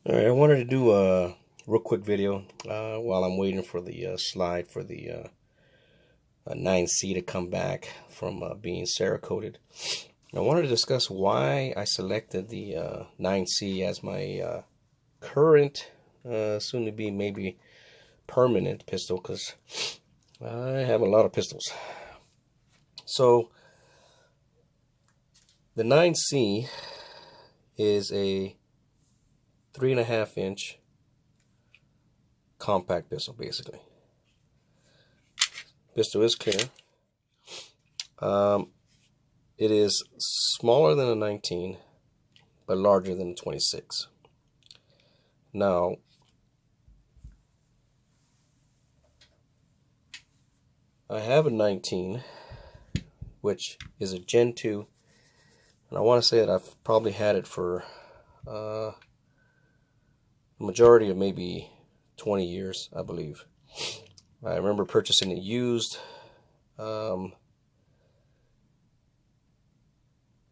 Alright, I wanted to do a real quick video while I'm waiting for the slide for the 9C to come back from being Cerakoted. I wanted to discuss why I selected the 9C as my current, soon to be maybe permanent pistol, because I have a lot of pistols. So the 9C is a 3.5-inch compact pistol, basically. Pistol is clear. It is smaller than a 19, but larger than a 26. Now, I have a 19, which is a Gen 2, and I want to say that I've probably had it for a majority of maybe 20 years, I believe. I remember purchasing it used, and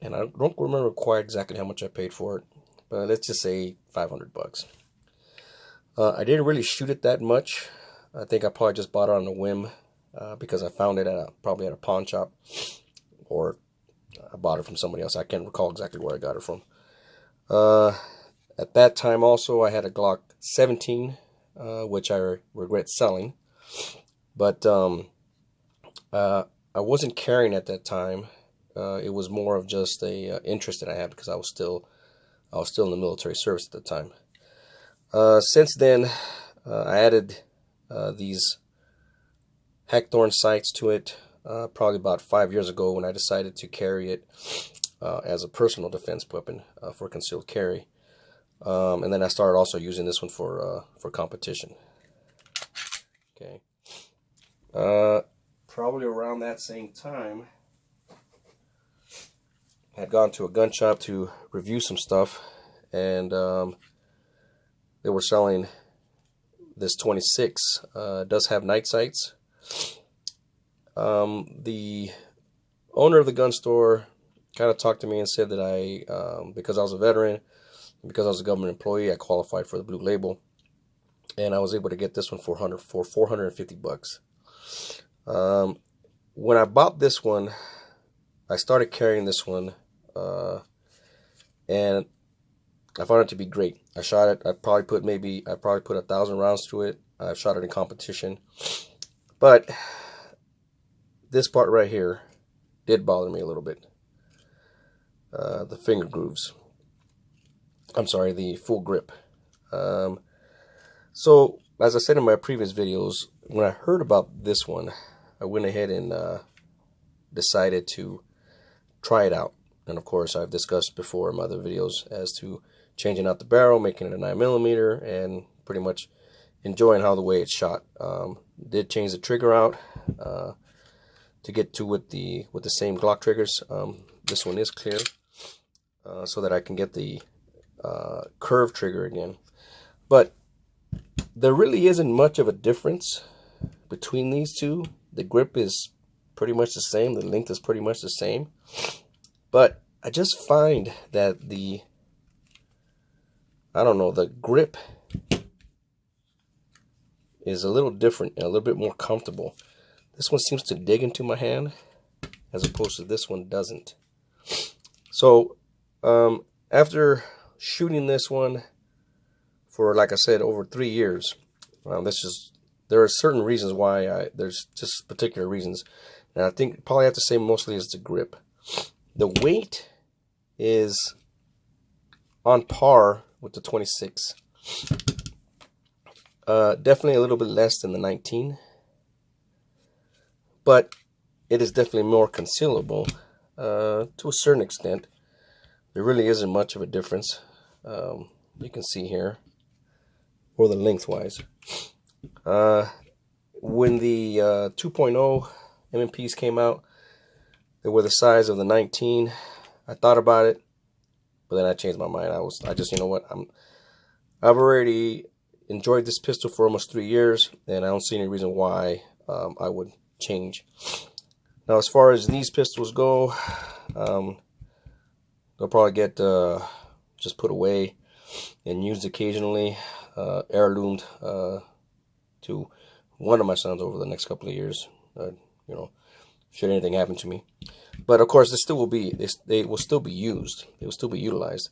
I don't remember quite exactly how much I paid for it, but let's just say $500. I didn't really shoot it that much. I think I probably just bought it on a whim because I found it probably at a pawn shop, or I bought it from somebody else. I can't recall exactly where I got it from. At that time also I had a Glock 17, which I regret selling, but I wasn't carrying at that time. It was more of just a interest that I had because I was still in the military service at the time. Since then, I added these Hawthorne sights to it probably about 5 years ago, when I decided to carry it as a personal defense weapon for concealed carry. And then I started also using this one for competition. Okay. Probably around that same time, I had gone to a gun shop to review some stuff, and they were selling this 26. Does have night sights. The owner of the gun store kind of talked to me and said that because I was a veteran, because I was a government employee, I qualified for the blue label, and I was able to get this one for $450. When I bought this one, I started carrying this one, and I found it to be great. I shot it. I probably put 1,000 rounds through it. I've shot it in competition, but this part right here did bother me a little bit. The finger grooves. I'm sorry, the full grip. So, as I said in my previous videos, when I heard about this one, I went ahead and decided to try it out. And of course, I've discussed before in my other videos as to changing out the barrel, making it a 9mm, and pretty much enjoying how the way it's shot. Did change the trigger out to get to with the same Glock triggers. This one is clear, so that I can get the curve trigger again. But there really isn't much of a difference between these two. The grip is pretty much the same, the length is pretty much the same, but I just find that the grip is a little different and a little bit more comfortable. This one seems to dig into my hand, as opposed to this one doesn't. So after shooting this one for, like I said, over 3 years, there are certain reasons why there's just particular reasons, and I think probably have to say mostly is the grip. The weight is on par with the 26. Definitely a little bit less than the 19, but it is definitely more concealable to a certain extent. There really isn't much of a difference. You can see here, or the lengthwise. When the 2.0 M&Ps came out, they were the size of the 19. I thought about it, but then I changed my mind. I just, you know what, I've already enjoyed this pistol for almost 3 years, and I don't see any reason why I would change. Now, as far as these pistols go, they'll probably get just put away. and used occasionally, heirloomed to one of my sons over the next couple of years. You know, should anything happen to me. But of course, they will still be used. They will still be utilized.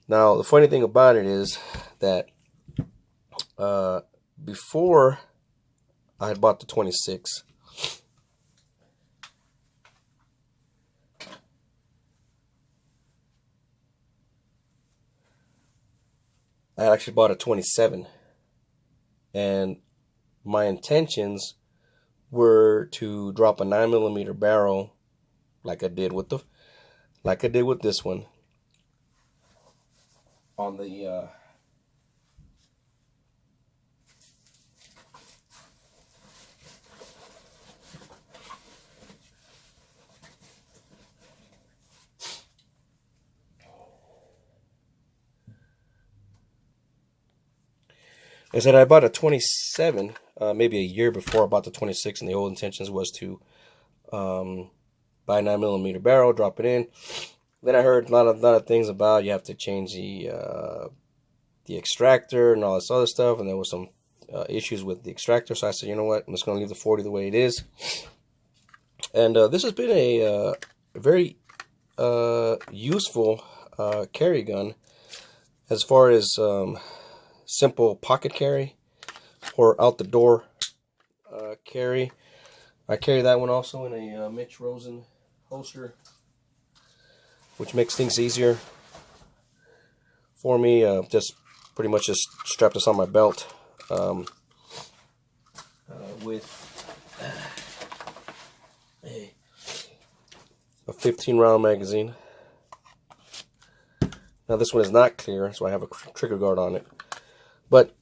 Now, the funny thing about it is that before I had bought the 26, I actually bought a 27, and my intentions were to drop a 9mm barrel like I did with this one on the I said I bought a 27 maybe a year before I bought the 26, and the old intentions was to buy a 9mm barrel, drop it in. Then I heard a lot of things about you have to change the extractor and all this other stuff, and there was some issues with the extractor. So I said, you know what, I'm just going to leave the 40 the way it is. And this has been a very useful carry gun as far as simple pocket carry or out the door carry. I carry that one also in a Mitch Rosen holster, which makes things easier for me. Just pretty much just strap this on my belt with a 15-round magazine. Now this one is not clear, so I have a trigger guard on it. But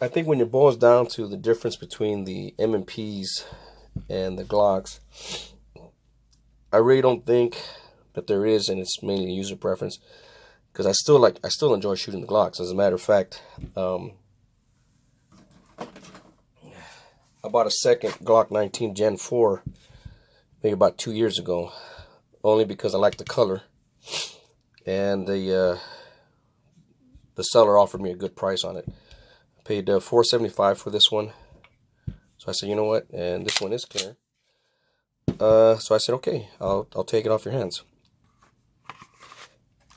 I think when it boils down to the difference between the M&Ps and the Glocks, I really don't think that there is, and it's mainly user preference. Because I still enjoy shooting the Glocks. As a matter of fact, I bought a second Glock 19 Gen 4 maybe about 2 years ago, only because I like the color, and the seller offered me a good price on it. I paid $475 for this one, so I said, you know what, and this one is clear. So I said, okay, I'll take it off your hands.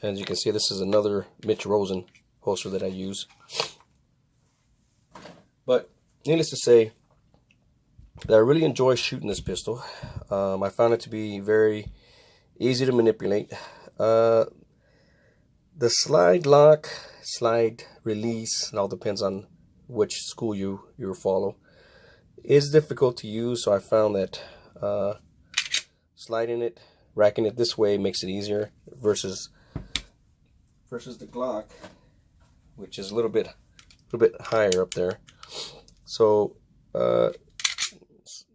As you can see, this is another Mitch Rosen holster that I use. But needless to say, that I really enjoy shooting this pistol. I found it to be very easy to manipulate. The slide lock, slide release, it all depends on which school you follow, is difficult to use. So I found that sliding it, racking it this way makes it easier versus the Glock, which is a little bit higher up there. So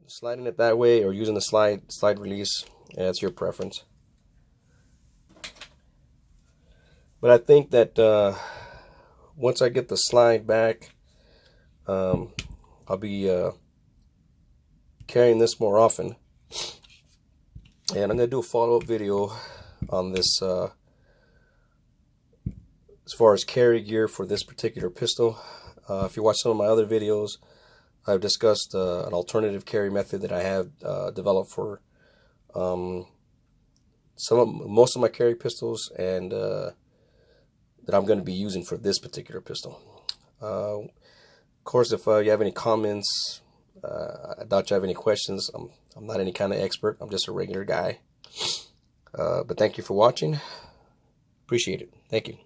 sliding it that way or using the slide release, yeah, it's your preference. But I think that once I get the slide back, I'll be carrying this more often, and I'm gonna do a follow-up video on this as far as carry gear for this particular pistol. If you watch some of my other videos, I've discussed an alternative carry method that I have developed for most of my carry pistols, and that I'm going to be using for this particular pistol. Of course, if you have any comments, I doubt you have any questions. I'm not any kind of expert. I'm just a regular guy. But thank you for watching. Appreciate it. Thank you.